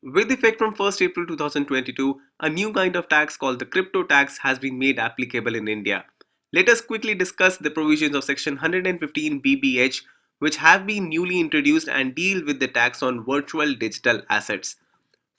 With effect from 1st April 2022, a new kind of tax called the crypto tax has been made applicable in India. Let us quickly discuss the provisions of Section 115 BBH, which have been newly introduced and deal with the tax on virtual digital assets.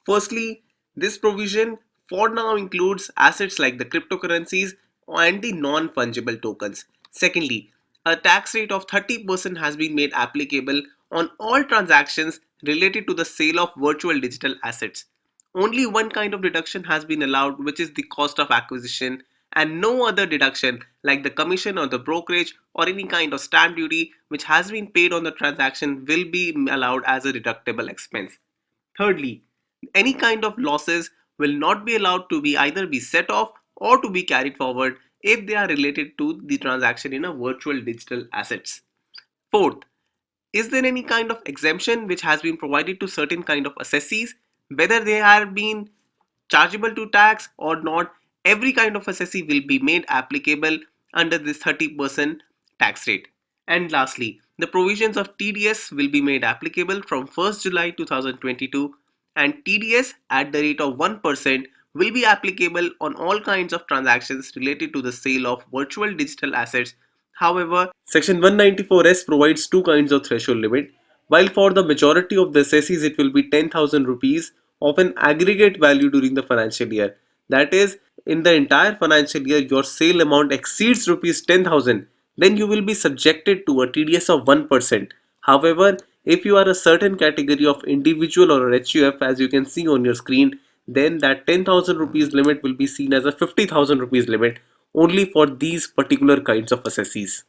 Firstly, this provision for now includes assets like the cryptocurrencies and the non fungible tokens. Secondly, a tax rate of 30% has been made applicable on all transactions related to the sale of virtual digital assets. Only one kind of deduction has been allowed, which is the cost of acquisition, and no other deduction like the commission or the brokerage or any kind of stamp duty which has been paid on the transaction will be allowed as a deductible expense. Thirdly, any kind of losses will not be allowed to be either be set off or to be carried forward if they are related to the transaction in a virtual digital assets. Fourth, is there any kind of exemption which has been provided to certain kind of assessees, whether they have been chargeable to tax or not? Every kind of assessee will be made applicable under this 30% tax rate. And lastly, the provisions of TDS will be made applicable from 1st July 2022, and TDS at the rate of 1% will be applicable on all kinds of transactions related to the sale of virtual digital assets. However, Section 194S provides two kinds of threshold limit. While for the majority of the assessees it will be 10,000 rupees of an aggregate value during the financial year. That is, in the entire financial year your sale amount exceeds rupees 10,000, then you will be subjected to a TDS of 1%. However, if you are a certain category of individual or a HUF, as you can see on your screen, then that 10,000 rupees limit will be seen as a 50,000 rupees limit only for these particular kinds of assessees.